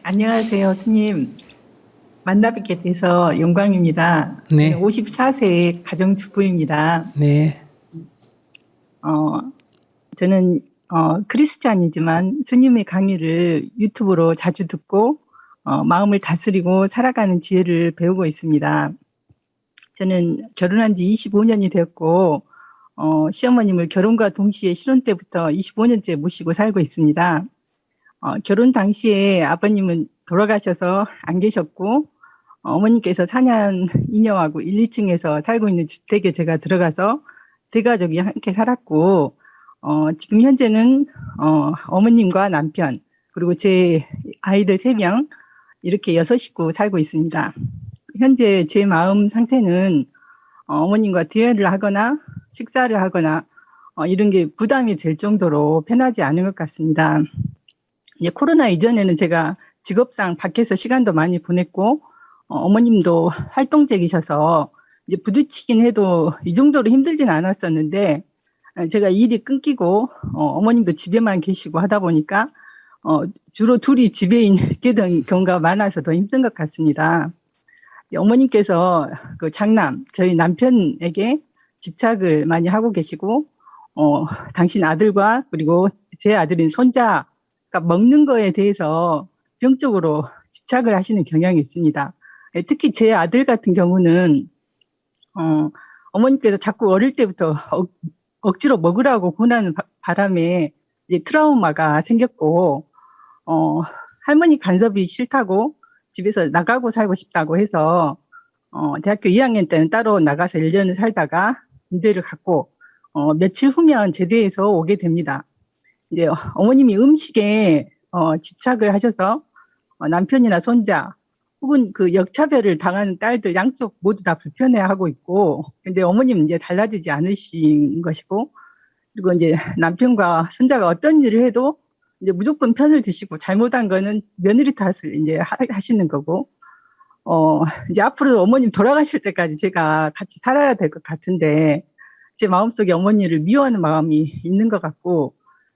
안녕하세요, 스님. 만나 뵙게 돼서 영광입니다. 저는 네, 54세 가정주부입니다. 네, 어, 저는 크리스찬이지만 스님의 강의를 유튜브로 자주 듣고 마음을 다스리고 살아가는 지혜를 배우고 있습니다. 저는 결혼한 지 25년이 되었고 시어머님을 결혼과 동시에 신혼 때부터 25년째 모시고 살고 있습니다. 결혼 당시에 아버님은 돌아가셔서 안 계셨고 어머니께서 산양 이녀하고 1, 2층에서 살고 있는 주택에 제가 들어가서 대가족이 함께 살았고 지금 현재는 어머님과 남편 그리고 제 아이들 3명 이렇게 6식구 살고 있습니다. 현재 제 마음 상태는 어머님과 대화를 하거나 식사를 하거나 이런 게 부담이 될 정도로 편하지 않은 것 같습니다. 이제 코로나 이전에는 제가 직업상 밖에서 시간도 많이 보냈고 어머님도 활동적이셔서 이제 부딪히긴 해도 이 정도로 힘들진 않았었는데 제가 일이 끊기고 어머님도 집에만 계시고 하다 보니까 주로 둘이 집에 있게 된 경우가 많아서 더 힘든 것 같습니다. 어머님께서 그 장남 저희 남편에게 집착을 많이 하고 계시고 당신 아들과 그리고 제 아들인 손자가 먹는 거에 대해서 병적으로 집착을 하시는 경향이 있습니다. 특히 제 아들 같은 경우는 어머니께서 자꾸 어릴 때부터 억지로 먹으라고 권하는 바람에 이제 트라우마가 생겼고 할머니 간섭이 싫다고 집에서 나가고 살고 싶다고 해서 대학교 2학년 때는 따로 나가서 1년을 살다가 군대를 갔고 며칠 후면 제대해서 오게 됩니다. 이제 어머님이 음식에 집착을 하셔서 남편이나 손자 혹은 그 역차별을 당하는 딸들 양쪽 모두 다 불편해하고 있고, 근데 어머님은 이제 달라지지 않으신 것이고, 그리고 이제 남편과 손자가 어떤 일을 해도 이제 무조건 편을 드시고 잘못한 거는 며느리 탓을 이제 하시는 거고, 이제 앞으로 어머님 돌아가실 때까지 제가 같이 살아야 될 것 같은데, 제 마음속에 어머니를 미워하는 마음이 있는 것 같고,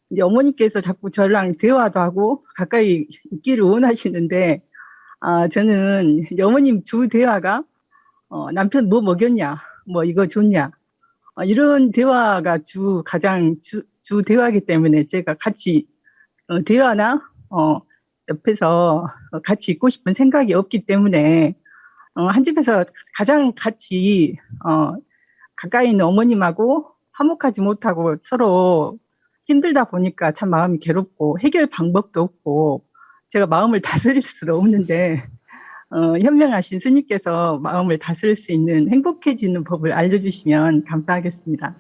이제 어머니께서 자꾸 저랑 대화도 하고 가까이 있기를 원하시는데, 저는 이제 어머님 주 대화가 남편 뭐 먹였냐, 뭐 이거 좋냐, 이런 대화가 주 대화이기 때문에 제가 같이 대화나 옆에서 같이 있고 싶은 생각이 없기 때문에 한 집에서 가장 같이 가까이 있는 어머님하고 화목하지 못하고 서로 힘들다 보니까 참 마음이 괴롭고 해결 방법도 없고 제가 마음을 다스릴 수도 없는데 현명하신 스님께서 마음을 다스릴 수 있는 행복해지는 법을 알려주시면 감사하겠습니다.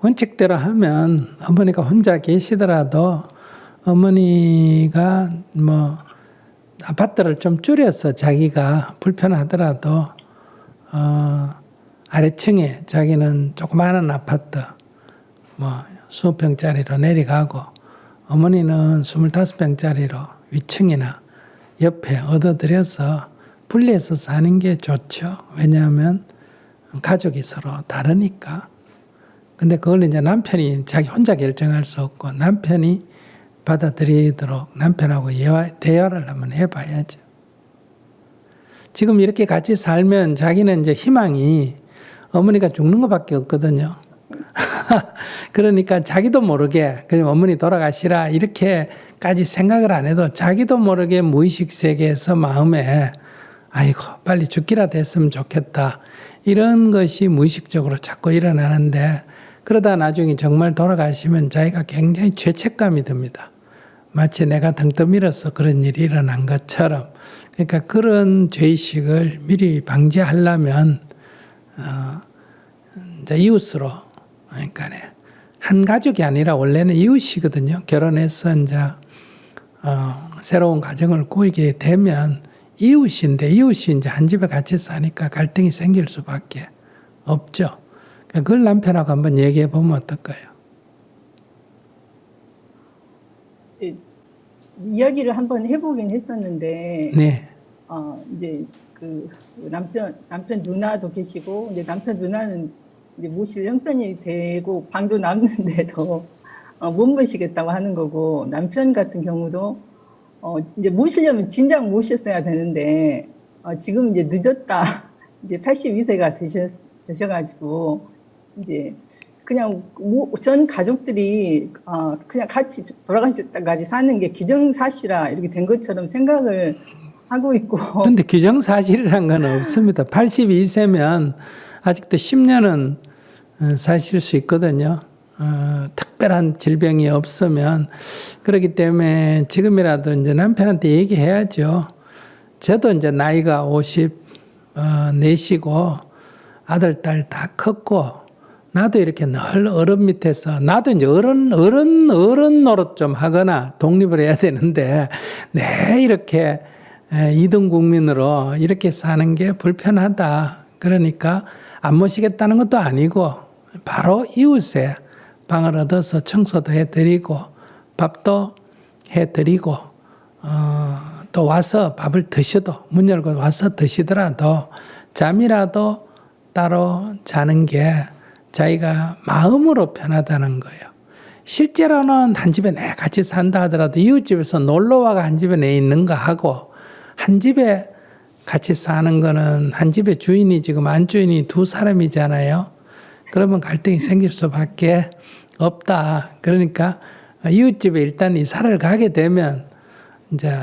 원칙대로 하면 어머니가 혼자 계시더라도 어머니가 뭐 아파트를 좀 줄여서 자기가 불편하더라도 아래층에 자기는 조그마한 아파트 뭐 수십 평짜리로 내려가고 어머니는 25평짜리로 위층이나 옆에 얻어들여서 분리해서 사는 게 좋죠. 왜냐하면 가족이 서로 다르니까. 근데 그걸 이제 남편이 자기 혼자 결정할 수 없고 남편이 받아들이도록 남편하고 대화를 한번 해봐야죠. 지금 이렇게 같이 살면 자기는 이제 희망이 어머니가 죽는 것밖에 없거든요. 그러니까 자기도 모르게 그냥 어머니 돌아가시라 이렇게까지 생각을 안 해도 자기도 모르게 무의식 세계에서 마음에 아이고 빨리 죽기라 됐으면 좋겠다 이런 것이 무의식적으로 자꾸 일어나는데 그러다 나중에 정말 돌아가시면 자기가 굉장히 죄책감이 듭니다. 마치 내가 등 떠밀어서 그런 일이 일어난 것처럼. 그러니까 그런 죄의식을 미리 방지하려면 이제 이웃으로, 그러니까 한 가족이 아니라 원래는 이웃이거든요. 결혼해서 이제 새로운 가정을 꾸리게 되면 이웃인데 이웃이 이제 한 집에 같이 사니까 갈등이 생길 수밖에 없죠. 그걸 남편하고 한번 얘기해 보면 어떨까요? 이야기를 한번 해보긴 했었는데, 네. 이제 그 남편 누나도 계시고, 이제 남편 누나는 이제 모실 형편이 되고 방도 남는데도 못 모시겠다고 하는 거고, 남편 같은 경우도 이제 모시려면 진작 모셨어야 되는데, 지금 이제 늦었다. 이제 82세가 되셔가지고, 이제 그냥 전 가족들이 그냥 같이 돌아가실 때까지 사는 게 기정사실화 이렇게 된 것처럼 생각을 하고 있고. 근데 기정사실이란 건 없습니다. 82세면 아직도 10년은 사실 수 있거든요. 특별한 질병이 없으면. 그렇기 때문에 지금이라도 이제 남편한테 얘기해야죠. 저도 이제 나이가 54시고 아들, 딸 다 컸고, 나도 이렇게 늘 어른 밑에서, 나도 이제 어른 노릇 좀 하거나 독립을 해야 되는데, 네, 이렇게 2등 국민으로 이렇게 사는 게 불편하다. 그러니까 안 모시겠다는 것도 아니고, 바로 이웃에 방을 얻어서 청소도 해드리고, 밥도 해드리고, 또 와서 밥을 드셔도, 문 열고 와서 드시더라도, 잠이라도 따로 자는 게 자기가 마음으로 편하다는 거예요. 실제로는 한 집에 내 같이 산다 하더라도 이웃집에서 놀러와가 한 집에 내 있는 거 하고, 한 집에 같이 사는 거는 한 집의 주인이 지금 안주인이 두 사람이잖아요. 그러면 갈등이 생길 수밖에 없다. 그러니까 이웃집에 일단 이사를 가게 되면 이제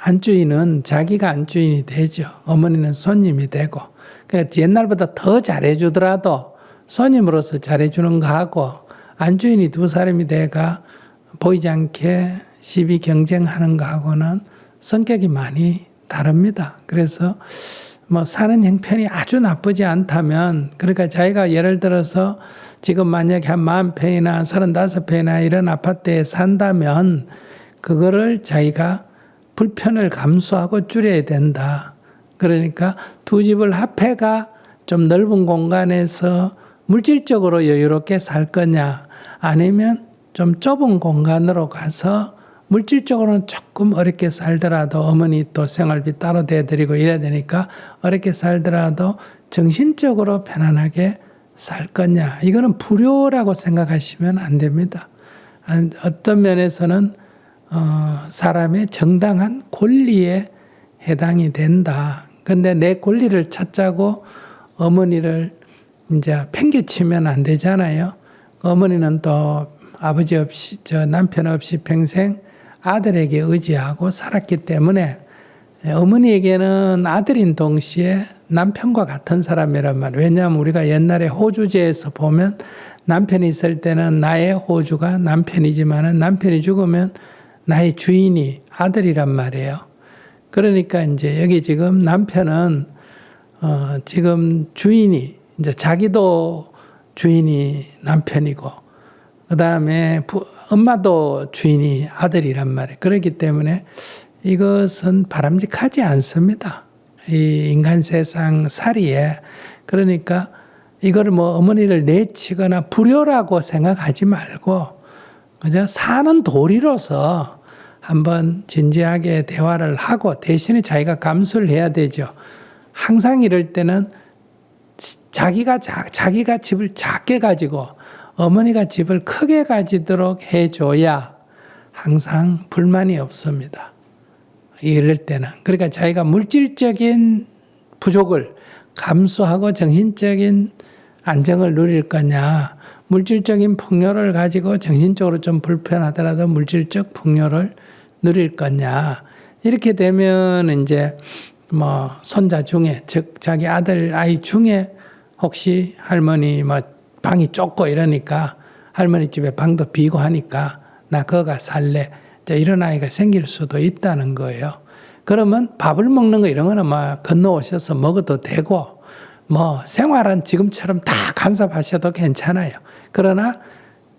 안주인은 자기가 안주인이 되죠. 어머니는 손님이 되고. 그러니까 옛날보다 더 잘해주더라도 손님으로서 잘해주는 거 하고, 안주인이 두 사람이 돼가 보이지 않게 시비 경쟁하는 거 하고는 성격이 많이 다릅니다. 그래서 뭐 사는 형편이 아주 나쁘지 않다면, 그러니까 자기가 예를 들어서 지금 만약에 한 40평이나 35평이나 이런 아파트에 산다면 그거를 자기가 불편을 감수하고 줄여야 된다. 그러니까 두 집을 합해가 좀 넓은 공간에서 물질적으로 여유롭게 살 거냐, 아니면 좀 좁은 공간으로 가서 물질적으로는 조금 어렵게 살더라도 어머니 또 생활비 따로 대드리고 이래야 되니까 어렵게 살더라도 정신적으로 편안하게 살 거냐. 이거는 불효라고 생각하시면 안 됩니다. 어떤 면에서는 사람의 정당한 권리에 해당이 된다. 근데 내 권리를 찾자고 어머니를 이제 팽개치면 안 되잖아요. 어머니는 또 아버지 없이, 남편 없이 평생 아들에게 의지하고 살았기 때문에 어머니에게는 아들인 동시에 남편과 같은 사람이란 말이에요. 왜냐하면 우리가 옛날에 호주제에서 보면 남편이 있을 때는 나의 호주가 남편이지만은 남편이 죽으면 나의 주인이 아들이란 말이에요. 그러니까 이제 여기 지금 남편은 지금 주인이 이제 자기도 주인이 남편이고, 그 다음에 엄마도 주인이 아들이란 말이에요. 그렇기 때문에 이것은 바람직하지 않습니다. 이 인간 세상 살이에. 그러니까 이거를 뭐 어머니를 내치거나 불효라고 생각하지 말고 그저 사는 도리로서 한번 진지하게 대화를 하고, 대신에 자기가 감수를 해야 되죠. 항상 이럴 때는 자기가 집을 작게 가지고 어머니가 집을 크게 가지도록 해줘야 항상 불만이 없습니다. 이럴 때는. 그러니까 자기가 물질적인 부족을 감수하고 정신적인 안정을 누릴 거냐, 물질적인 풍요를 가지고 정신적으로 좀 불편하더라도 물질적 풍요를 누릴 거냐. 이렇게 되면 이제 뭐 손자 중에, 즉 자기 아이 중에 혹시 할머니 뭐 방이 좁고 이러니까 할머니 집에 방도 비고 하니까 나 거가 살래. 이런 아이가 생길 수도 있다는 거예요. 그러면 밥을 먹는 거 이런 거는 뭐 건너오셔서 먹어도 되고, 뭐 생활은 지금처럼 다 간섭하셔도 괜찮아요. 그러나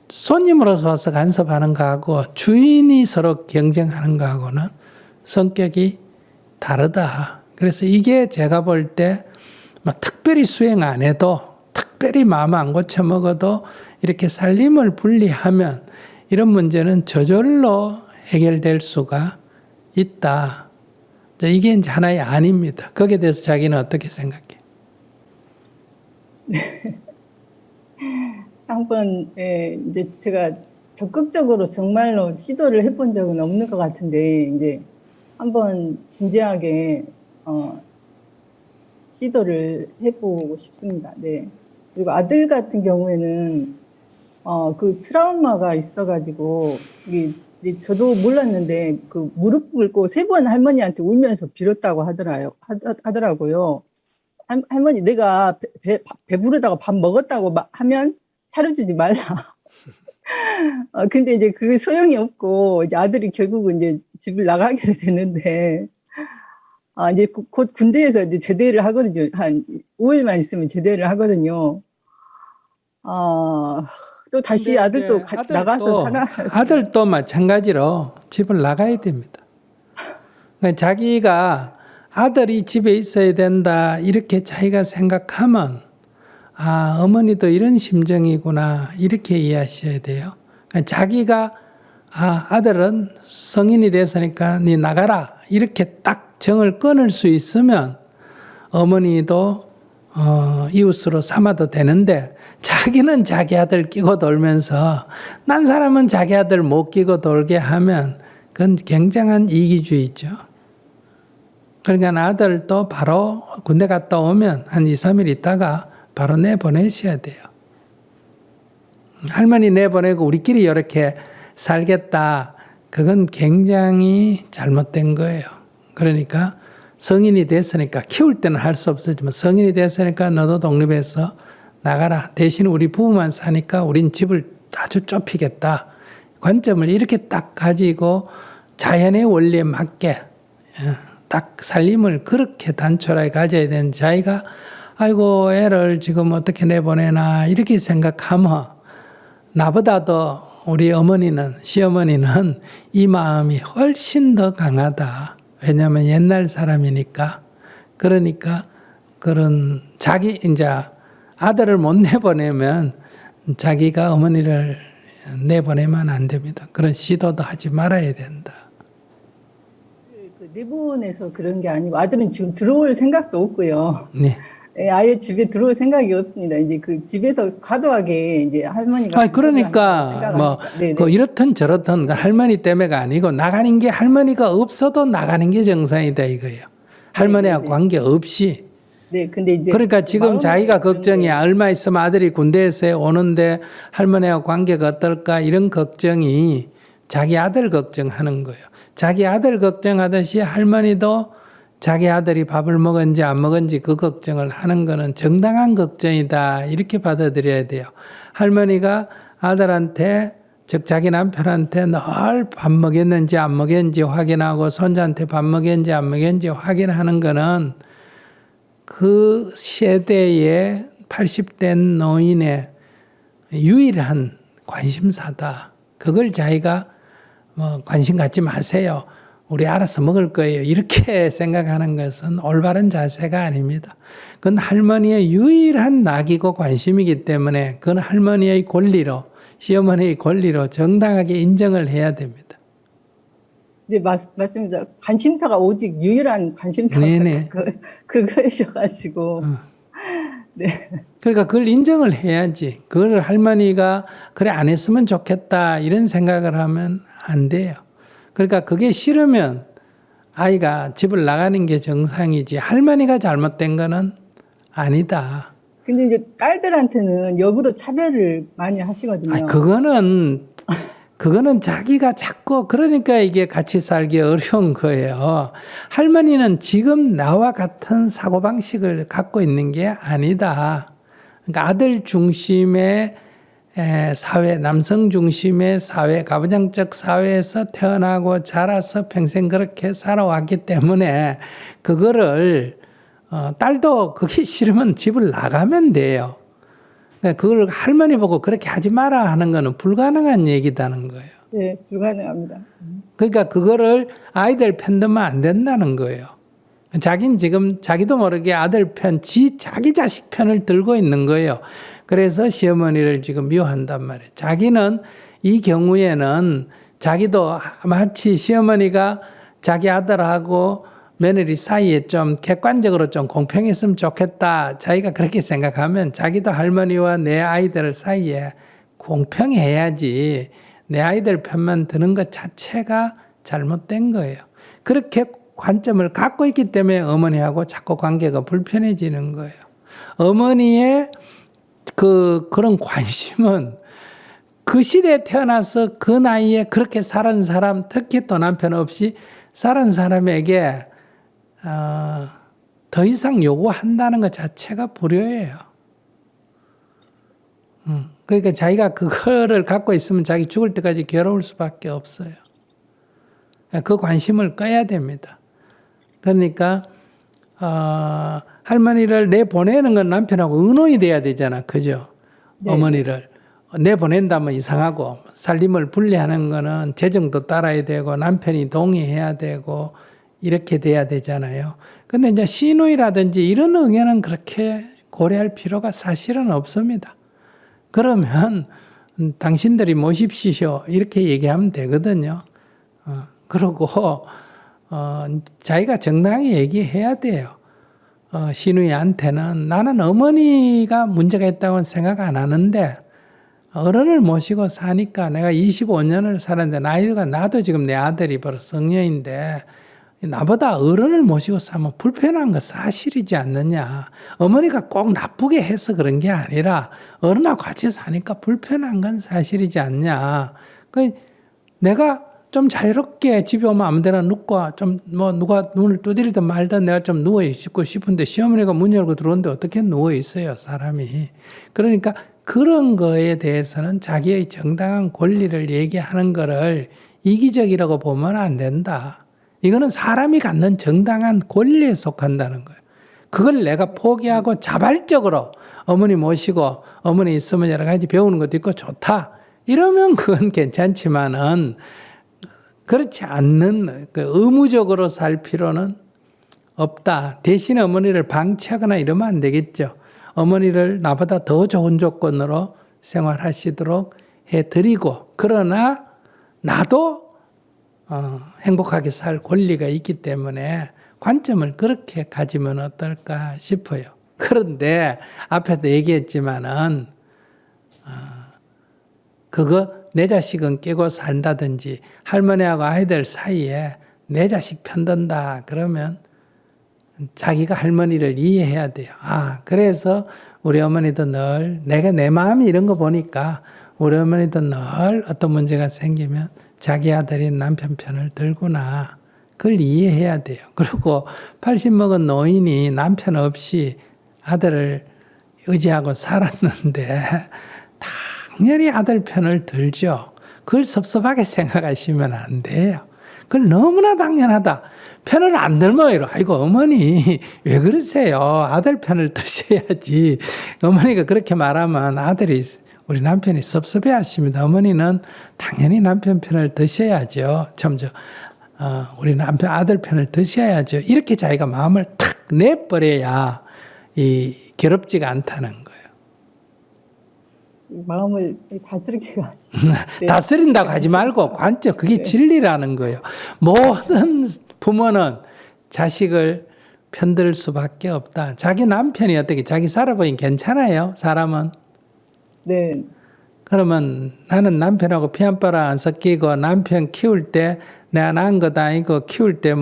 손님으로서 와서 간섭하는 거하고 주인이 서로 경쟁하는 거하고는 성격이 다르다. 그래서 이게 제가 볼 때 뭐 특별히 수행 안 해도, 특별히 마음 안 고쳐 먹어도 이렇게 살림을 분리하면 이런 문제는 저절로 해결될 수가 있다. 이게 이제 하나의 안입니다. 거기에 대해서 자기는 어떻게 생각해? 한번 이제 제가 적극적으로 정말로 시도를 해본 적은 없는 것 같은데, 이제 한번 진지하게, 시도를 해보고 싶습니다. 네. 그리고 아들 같은 경우에는, 그 트라우마가 있어가지고, 이게 저도 몰랐는데, 그 무릎 꿇고 3번 할머니한테 울면서 빌었다고 하더라고요. 할머니, 내가 배부르다고 밥 먹었다고 하면 차려주지 말라. 근데 이제 그 소용이 없고, 이제 아들이 결국은 이제 집을 나가게 됐는데, 이제 곧 군대에서 이제 제대를 하거든요. 한 5일만 있으면 제대를 하거든요. 또 다시 아들도 같이 나가서 아들도 마찬가지로 집을 나가야 됩니다. 그러니까 자기가 아들이 집에 있어야 된다 이렇게 자기가 생각하면 어머니도 이런 심정이구나 이렇게 이해하셔야 돼요. 그러니까 자기가 아들은 성인이 됐으니까 네 나가라 이렇게 딱 정을 끊을 수 있으면 어머니도 이웃으로 삼아도 되는데 자기는 자기 아들 끼고 돌면서 난 사람은 자기 아들 못 끼고 돌게 하면 그건 굉장한 이기주의죠. 그러니까 아들도 바로 군대 갔다 오면 한 2, 3일 있다가 바로 내보내셔야 돼요. 할머니 내보내고 우리끼리 이렇게 살겠다. 그건 굉장히 잘못된 거예요. 그러니까 성인이 됐으니까 키울 때는 할 수 없었지만 성인이 됐으니까 너도 독립해서 나가라. 대신 우리 부부만 사니까 우린 집을 아주 좁히겠다. 관점을 이렇게 딱 가지고 자연의 원리에 맞게 딱 살림을 그렇게 단촐하게 가져야 되는 자기가 아이고 애를 지금 어떻게 내보내나 이렇게 생각하면 나보다도 우리 어머니는 시어머니는 이 마음이 훨씬 더 강하다. 왜냐하면 옛날 사람이니까. 그러니까 그런 자기 이제 아들을 못 내보내면 자기가 어머니를 내보내면 안 됩니다. 그런 시도도 하지 말아야 된다. 내보내서 그런 게 아니고 아들은 지금 들어올 생각도 없고요. 네. 아예 집에 들어올 생각이 없습니다. 이제 그 집에서 과도하게 이제 할머니가 그러니까 뭐 그 이렇든 저렇든 할머니 때문에가 아니고 나가는 게 할머니가 없어도 나가는 게 정상이다 이거예요. 할머니와 관계 없이. 네, 근데 이제 그러니까 지금 자기가 걱정이 얼마 있으면 아들이 군대에서 오는데 할머니와 관계가 어떨까 이런 걱정이 자기 아들 걱정하는 거예요. 자기 아들 걱정하듯이 할머니도 자기 아들이 밥을 먹은지 안 먹은지 그 걱정을 하는 거는 정당한 걱정이다 이렇게 받아들여야 돼요. 할머니가 아들한테 즉 자기 남편한테 늘 밥 먹였는지 안 먹였는지 확인하고 손자한테 밥 먹였는지 안 먹였는지 확인하는 거는 그 세대의 80대 노인의 유일한 관심사다. 그걸 자기가 뭐 관심 갖지 마세요. 우리 알아서 먹을 거예요. 이렇게 생각하는 것은 올바른 자세가 아닙니다. 그건 할머니의 유일한 낙이고 관심이기 때문에 그건 할머니의 권리로 시어머니의 권리로 정당하게 인정을 해야 됩니다. 네, 맞습니다. 관심사가 오직 유일한 관심사가 그거이셔가지고. 네. 그러니까 그걸 인정을 해야지. 그걸 할머니가 그래 안 했으면 좋겠다 이런 생각을 하면 안 돼요. 그러니까 그게 싫으면 아이가 집을 나가는 게 정상이지 할머니가 잘못된 거는 아니다. 근데 이제 딸들한테는 역으로 차별을 많이 하시거든요. 그거는 자기가 자꾸 그러니까 이게 같이 살기 어려운 거예요. 할머니는 지금 나와 같은 사고방식을 갖고 있는 게 아니다. 그러니까 아들 중심의 사회, 남성 중심의 사회, 가부장적 사회에서 태어나고 자라서 평생 그렇게 살아왔기 때문에 그거를 딸도 그게 싫으면 집을 나가면 돼요. 그러니까 그걸 할머니 보고 그렇게 하지 마라 하는 거는 불가능한 얘기다는 거예요. 네, 불가능합니다. 그러니까 그거를 아이들 편 들면 안 된다는 거예요. 자기는 지금 자기도 모르게 아들 편, 자기 자식 편을 들고 있는 거예요. 그래서 시어머니를 지금 미워한단 말이에요. 자기는 이 경우에는 자기도 마치 시어머니가 자기 아들하고 며느리 사이에 좀 객관적으로 좀 공평했으면 좋겠다. 자기가 그렇게 생각하면 자기도 할머니와 내 아이들 사이에 공평해야지. 내 아이들 편만 드는 것 자체가 잘못된 거예요. 그렇게 관점을 갖고 있기 때문에 어머니하고 자꾸 관계가 불편해지는 거예요. 어머니의 그런 관심은 그 시대에 태어나서 그 나이에 그렇게 살은 사람, 특히 또 남편 없이 살은 사람에게 더 이상 요구한다는 것 자체가 불효예요. 그러니까 자기가 그거를 갖고 있으면 자기 죽을 때까지 괴로울 수밖에 없어요. 그 관심을 꺼야 됩니다. 그러니까 할머니를 내보내는 건 남편하고 의논이 돼야 되잖아. 그죠? 네. 어머니를 내보낸다면 이상하고 살림을 분리하는 거는 재정도 따라야 되고 남편이 동의해야 되고 이렇게 돼야 되잖아요. 근데 이제 시누이라든지 이런 의견은 그렇게 고려할 필요가 사실은 없습니다. 그러면 당신들이 모십시오 이렇게 얘기하면 되거든요. 그러고 자기가 정당하게 얘기해야 돼요. 시누이한테는 나는 어머니가 문제가 있다고는 생각 안 하는데 어른을 모시고 사니까 내가 25년을 살았는데 나도 지금 내 아들이 벌써 성녀인데 나보다 어른을 모시고 사면 불편한 거 사실이지 않느냐. 어머니가 꼭 나쁘게 해서 그런 게 아니라 어른하고 같이 사니까 불편한 건 사실이지 않냐. 내가 좀 자유롭게 집에 오면 아무데나 눕고 좀 누가 눈을 두드리든 말든 내가 좀 누워 있고 싶은데 시어머니가 문 열고 들어오는데 어떻게 누워 있어요, 사람이. 그러니까 그런 거에 대해서는 자기의 정당한 권리를 얘기하는 거를 이기적이라고 보면 안 된다. 이거는 사람이 갖는 정당한 권리에 속한다는 거예요. 그걸 내가 포기하고 자발적으로 어머니 모시고 어머니 있으면 여러 가지 배우는 것도 있고 좋다. 이러면 그건 괜찮지만은 그렇지 않는 의무적으로 살 필요는 없다. 대신 어머니를 방치하거나 이러면 안 되겠죠. 어머니를 나보다 더 좋은 조건으로 생활하시도록 해드리고 그러나 나도 행복하게 살 권리가 있기 때문에 관점을 그렇게 가지면 어떨까 싶어요. 그런데 앞에도 얘기했지만은 그거 내 자식은 깨고 산다든지 할머니하고 아이들 사이에 내 자식 편든다 그러면 자기가 할머니를 이해해야 돼요. 그래서 우리 어머니도 늘 내가 내 마음이 이런 거 보니까 우리 어머니도 늘 어떤 문제가 생기면 자기 아들인 남편 편을 들구나. 그걸 이해해야 돼요. 그리고 80 먹은 노인이 남편 없이 아들을 의지하고 살았는데 당연히 아들 편을 들죠. 그걸 섭섭하게 생각하시면 안 돼요. 그걸 너무나 당연하다. 편을 안 들면 이러. 아이고 어머니 왜 그러세요? 아들 편을 드셔야지. 어머니가 그렇게 말하면 아들이 우리 남편이 섭섭해 하십니다. 어머니는 당연히 남편 편을 드셔야죠. 우리 남편 아들 편을 드셔야죠. 이렇게 자기가 마음을 탁 내버려야 괴롭지가 않다는 거예요. 마음을 다스리기가 다스린다고 하지 말고 관점 그게 진리라는 거예요. 모든 부모는 자식을 편들 수밖에 없다. 자기 남편이 어떻게 자기 살아보니 괜찮아요? 사람은. 네. 그러면 나는 남편하고 피 한 발 안 섞이고 남편 키울 때 내가 낳은 것도 아니고 키울 때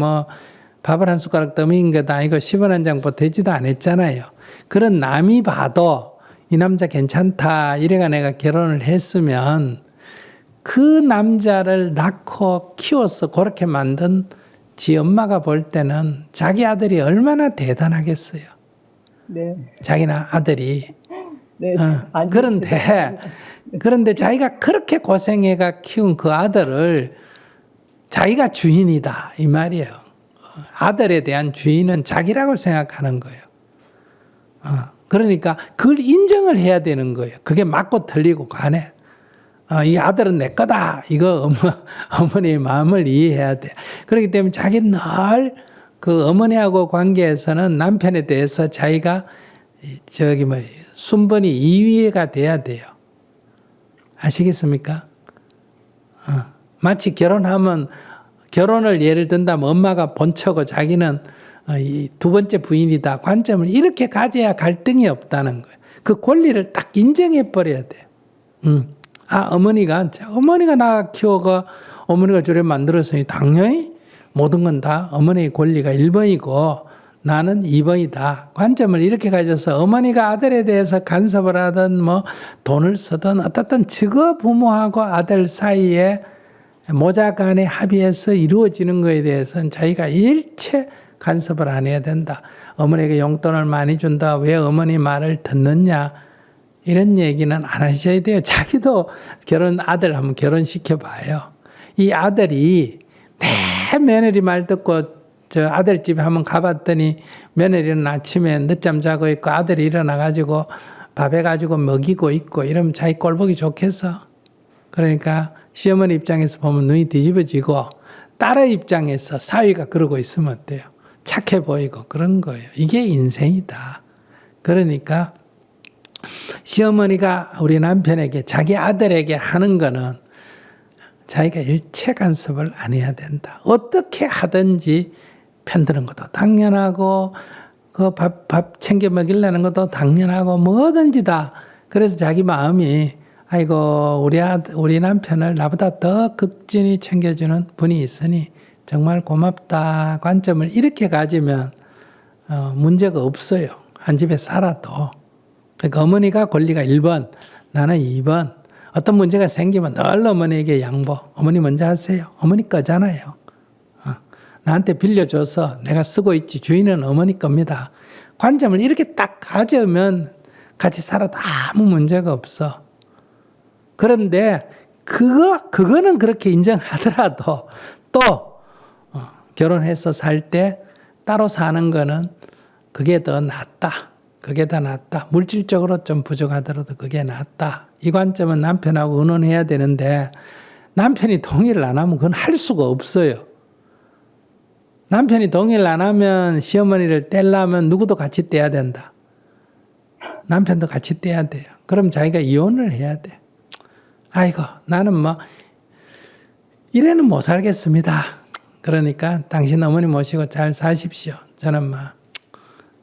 밥을 한 숟가락 떠먹인 것도 아니고 10원 한 장 보태지도 않았잖아요. 그런 남이 봐도 이 남자 괜찮다 이래가 내가 결혼을 했으면 그 남자를 낳고 키워서 그렇게 만든 지 엄마가 볼 때는 자기 아들이 얼마나 대단하겠어요. 네. 자기 아들이. 네. 그런데 자기가 그렇게 고생해가 키운 그 아들을 자기가 주인이다 이 말이에요. 아들에 대한 주인은 자기라고 생각하는 거예요. 그러니까 그걸 인정을 해야 되는 거예요. 그게 맞고 틀리고 간에 이 아들은 내 거다. 이거 어머니의 마음을 이해해야 돼. 그렇기 때문에 자기 늘 그 어머니하고 관계에서는 남편에 대해서 자기가 순번이 2위가 돼야 돼요. 아시겠습니까? 마치 결혼을 예를 든다면 엄마가 본처고 자기는 이 두 번째 부인이다. 관점을 이렇게 가져야 갈등이 없다는 거예요. 그 권리를 딱 인정해 버려야 돼요. 어머니가 나 키워가 어머니가 저래 만들었으니 당연히 모든 건 다 어머니의 권리가 1번이고 나는 2번이다. 관점을 이렇게 가져서 어머니가 아들에 대해서 간섭을 하든 뭐 돈을 쓰든 어떻든 증거 부모하고 아들 사이에 모자 간의 합의에서 이루어지는 것에 대해서는 자기가 일체 간섭을 안 해야 된다. 어머니에게 용돈을 많이 준다. 왜 어머니 말을 듣느냐. 이런 얘기는 안 하셔야 돼요. 자기도 아들 한번 결혼시켜 봐요. 이 아들이 내 며느리 말 듣고 저 아들 집에 한번 가봤더니 며느리는 아침에 늦잠 자고 있고 아들이 일어나가지고 밥 해가지고 먹이고 있고 이러면 자기 꼴 보기 좋겠어. 그러니까 시어머니 입장에서 보면 눈이 뒤집어지고 딸의 입장에서 사위가 그러고 있으면 어때요? 착해 보이고 그런 거예요. 이게 인생이다. 그러니까 시어머니가 우리 남편에게 자기 아들에게 하는 거는 자기가 일체 간섭을 안 해야 된다. 어떻게 하든지 편드는 것도 당연하고 그 밥 챙겨 먹이려는 것도 당연하고 뭐든지 다. 그래서 자기 마음이 아이고 우리 남편을 나보다 더 극진히 챙겨주는 분이 있으니 정말 고맙다. 관점을 이렇게 가지면 문제가 없어요. 한 집에 살아도. 그러니까 어머니가 권리가 1번, 나는 2번. 어떤 문제가 생기면 늘 어머니에게 양보. 어머니 먼저 하세요. 어머니 거잖아요. 나한테 빌려줘서 내가 쓰고 있지. 주인은 어머니 겁니다. 관점을 이렇게 딱 가져면 같이 살아도 아무 문제가 없어. 그런데 그거는 그렇게 인정하더라도 또 결혼해서 살 때 따로 사는 거는 그게 더 낫다. 그게 더 낫다. 물질적으로 좀 부족하더라도 그게 낫다. 이 관점은 남편하고 의논해야 되는데 남편이 동의를 안 하면 그건 할 수가 없어요. 남편이 동의를 안 하면 시어머니를 떼려면 누구도 같이 떼야 된다. 남편도 같이 떼야 돼요. 그럼 자기가 이혼을 해야 돼. 아이고 나는 뭐 이래는 못 살겠습니다. 그러니까 당신 어머니 모시고 잘 사십시오. 저는 뭐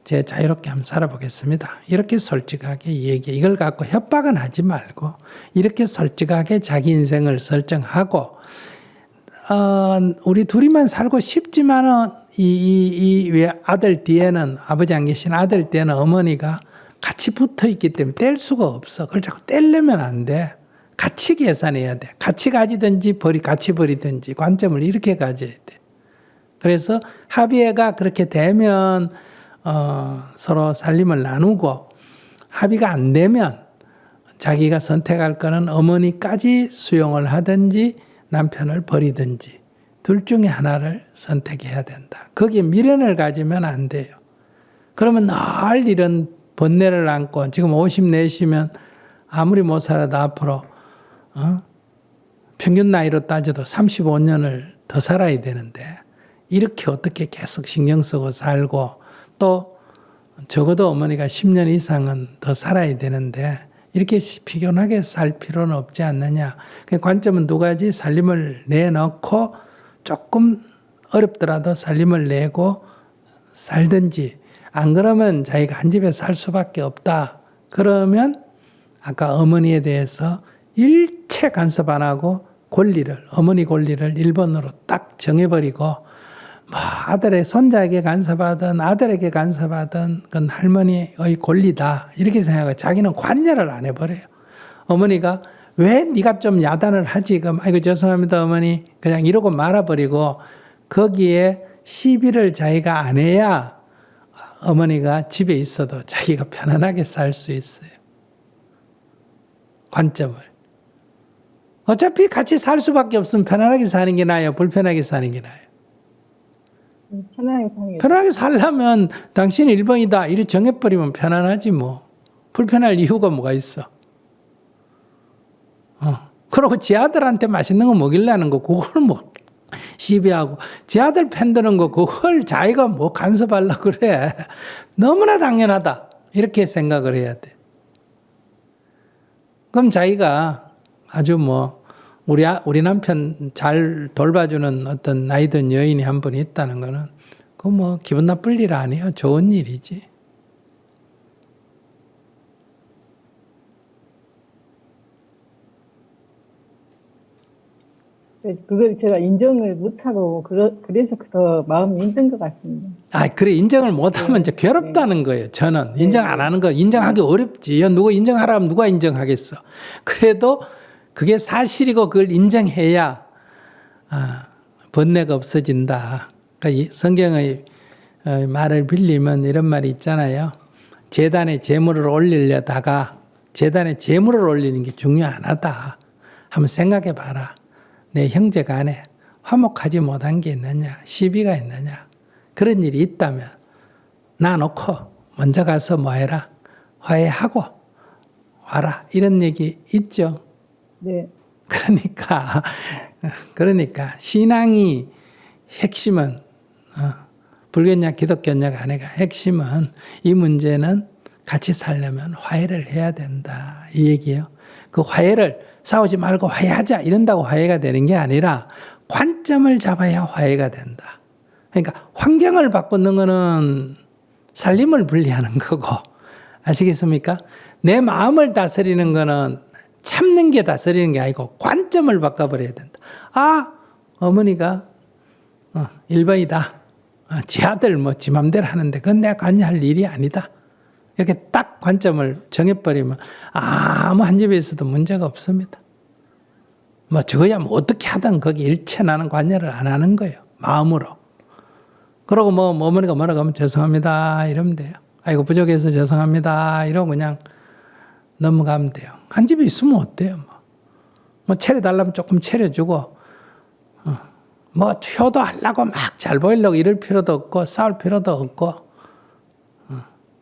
제 자유롭게 한번 살아보겠습니다. 이렇게 솔직하게 얘기해. 이걸 갖고 협박은 하지 말고 이렇게 솔직하게 자기 인생을 설정하고 우리 둘이만 살고 싶지만은 이 아들 뒤에는 아버지 안 계신 아들 뒤에는 어머니가 같이 붙어 있기 때문에 뗄 수가 없어. 그걸 자꾸 떼려면 안 돼. 같이 계산해야 돼. 같이 가지든지 같이 버리든지 관점을 이렇게 가져야 돼. 그래서 합의가 그렇게 되면 서로 살림을 나누고 합의가 안 되면 자기가 선택할 거는 어머니까지 수용을 하든지 남편을 버리든지 둘 중에 하나를 선택해야 된다. 거기에 미련을 가지면 안 돼요. 그러면 늘 이런 번뇌를 안고 지금 54시면 아무리 못 살아도 앞으로 평균 나이로 따져도 35년을 더 살아야 되는데 이렇게 어떻게 계속 신경 쓰고 살고 또 적어도 어머니가 10년 이상은 더 살아야 되는데 이렇게 피곤하게 살 필요는 없지 않느냐. 그 관점은 두 가지. 살림을 내놓고 조금 어렵더라도 살림을 내고 살든지 안 그러면 자기가 한 집에 살 수밖에 없다. 그러면 아까 어머니에 대해서 일체 간섭 안 하고 어머니 권리를 1번으로 딱 정해버리고 뭐 아들의 손자에게 간섭하든 아들에게 간섭하든 그건 할머니의 권리다 이렇게 생각하고 자기는 관여를 안 해버려요. 어머니가 왜 네가 좀 야단을 하지? 그럼 아이고 죄송합니다 어머니 그냥 이러고 말아버리고 거기에 시비를 자기가 안 해야 어머니가 집에 있어도 자기가 편안하게 살 수 있어요. 관점을. 어차피 같이 살 수밖에 없으면 편안하게 사는 게 나아요? 불편하게 사는 게 나아요? 편하게 살려면 당신이 1번이다. 이렇게 정해버리면 편안하지 뭐. 불편할 이유가 뭐가 있어. 그리고 지 아들한테 맛있는 거 먹이려는 거 그걸 뭐 시비하고 지 아들 편드는 거 그걸 자기가 뭐 간섭하려고 그래. 너무나 당연하다. 이렇게 생각을 해야 돼. 그럼 자기가 아주 뭐 우리 남편 잘 돌봐주는 어떤 나이 든 여인이 한 분 있다는 거는 그거 뭐 기분 나쁠 일 아니에요. 좋은 일이지. 그걸 제가 인정을 못하고, 그래서 더 마음이 힘든 것 같습니다. 아, 그래, 인정을 못하면 이제 괴롭다는 거예요. 저는 인정 안 하는 거 인정하기 어렵지. 누가 인정하라 하면 누가 인정하겠어. 그래도 그게 사실이고 그걸 인정해야 번뇌가 없어진다. 그러니까 이 성경의 말을 빌리면 이런 말이 있잖아요. 제단에 제물을 올리려다가 제단에 제물을 올리는 게 중요하다. 한번 생각해 봐라. 내 형제 간에 화목하지 못한 게 있느냐, 시비가 있느냐, 그런 일이 있다면 놔놓고 먼저 가서 뭐 해라, 화해하고 와라, 이런 얘기 있죠. 네. 그러니까 신앙이 핵심은 불교냐 기독교냐가 아니라 핵심은 이 문제는 같이 살려면 화해를 해야 된다, 이 얘기예요. 그 화해를 싸우지 말고 화해하자 이런다고 화해가 되는 게 아니라 관점을 잡아야 화해가 된다. 그러니까 환경을 바꾸는 거는 살림을 분리하는 거고, 아시겠습니까? 내 마음을 다스리는 거는 참는 게 다스리는 게 아니고 관점을 바꿔버려야 된다. 아, 어머니가 1번이다. 지 아들 지 맘대로 하는데 그건 내가 관여할 일이 아니다. 이렇게 딱 관점을 정해버리면 아무 한 집에 있어도 문제가 없습니다. 저거야 어떻게 하든 거기 일체 나는 관여를 안 하는 거예요. 마음으로. 그러고 어머니가 뭐라고 하면 죄송합니다 이러면 돼요. 아이고 부족해서 죄송합니다 이러고 그냥 넘어가면 돼요. 한 집에 있으면 어때요? 차려달라면 조금 차려주고 효도하려고 막 잘 보이려고 이럴 필요도 없고 싸울 필요도 없고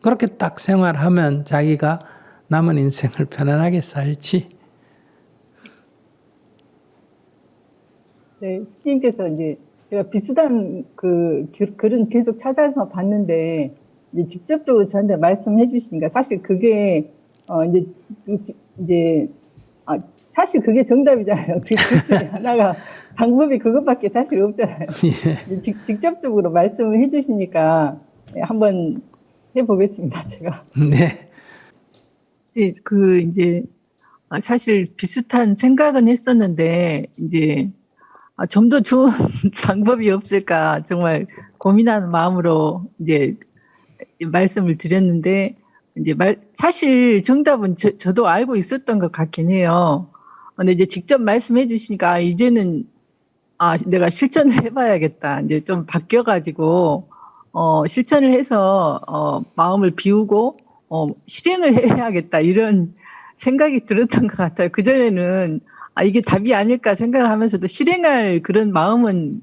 그렇게 딱 생활하면 자기가 남은 인생을 편안하게 살지. 네, 스님께서 이제 제가 비슷한 글은 계속 찾아서 봤는데 이제 직접적으로 저한테 말씀해 주시니까 사실 그게 사실 그게 정답이잖아요. 둘 중에 하나가 방법이 그것밖에 사실 없잖아요. 예. 직접적으로 말씀을 해주시니까 한번 해보겠습니다, 제가. 네. 이제 사실 비슷한 생각은 했었는데 이제 좀 더 좋은 방법이 없을까 정말 고민하는 마음으로 이제 말씀을 드렸는데 이제 사실 정답은 저도 알고 있었던 것 같긴 해요. 근데 이제 직접 말씀해 주시니까 이제는 내가 실천을 해봐야겠다. 이제 좀 바뀌어가지고 실천을 해서 마음을 비우고 실행을 해야겠다 이런 생각이 들었던 것 같아요. 그 전에는 이게 답이 아닐까 생각을 하면서도 실행할 그런 마음은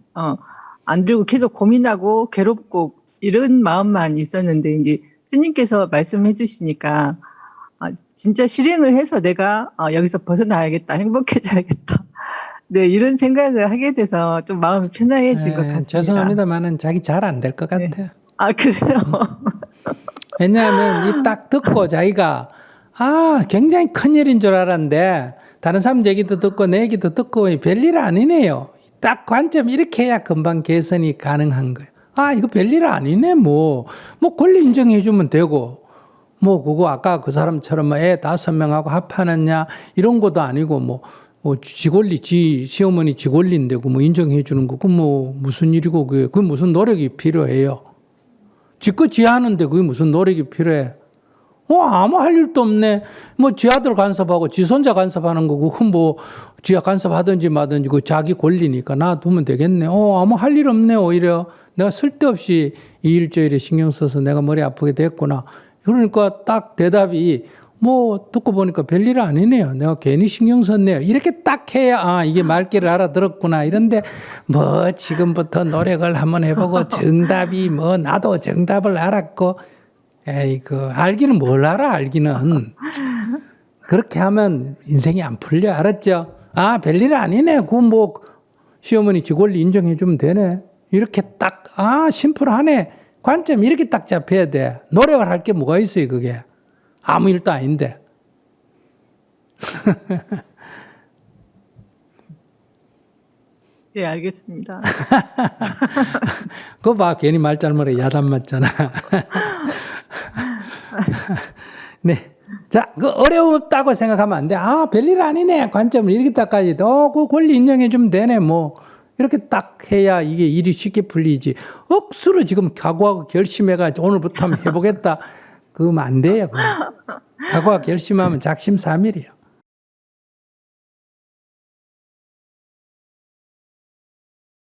안 들고 계속 고민하고 괴롭고 이런 마음만 있었는데 이제 스님께서 말씀해 주시니까 진짜 실행을 해서 내가 여기서 벗어나야겠다, 행복해져야겠다. 네, 이런 생각을 하게 돼서 좀 마음이 편안해진 것 같습니다. 죄송합니다만은 자기 잘 안 될 것 같아요. 네. 그래요? 왜냐하면 이 딱 듣고 자기가 굉장히 큰일인 줄 알았는데 다른 사람 얘기도 듣고 내 얘기도 듣고 별일 아니네요. 딱 관점 이렇게 해야 금방 개선이 가능한 거예요. 이거 별일 아니네. 권리 인정해 주면 되고 그거 아까 그 사람처럼 애 5명하고 합하느냐 이런 것도 아니고 지권리 시어머니 지권리인데 인정해 주는 거 무슨 일이고 그게 무슨 노력이 필요해요. 지껏 지하는데 그게 무슨 노력이 필요해. 아무 할 일도 없네. 지 아들 간섭하고 지 손자 간섭하는 거고 지가 간섭하든지 마든지 그 자기 권리니까 놔두면 되겠네. 아무 할 일 없네. 오히려 내가 쓸데없이 이 일 저 일에 신경 써서 내가 머리 아프게 됐구나. 그러니까 딱 대답이 듣고 보니까 별일 아니네요. 내가 괜히 신경 썼네요. 이렇게 딱 해야 이게 말귀를 알아들었구나. 이런데 지금부터 노력을 한번 해보고 정답이 나도 정답을 알았고 알기는 뭘 알아, 알기는. 그렇게 하면 인생이 안 풀려, 알았죠? 별일 아니네. 시어머니 지권리 인정해주면 되네. 이렇게 딱, 심플하네. 관점 이렇게 딱 잡혀야 돼. 노력을 할 게 뭐가 있어요, 그게. 아무 일도 아닌데. 네, 알겠습니다. 그거 봐, 괜히 말 잘못해 야단 맞잖아. 네. 자, 그 어려움 없다고 생각하면 안 돼. 아, 별일 아니네. 관점을 이렇게 딱까지. 그 권리 인정해주면 되네. 뭐. 이렇게 딱 해야 이게 일이 쉽게 풀리지. 억수로 지금 각오하고 결심해가지고 오늘부터 한번 해보겠다. 그러면 안 돼요. 각오하고 결심하면 작심삼일이에요.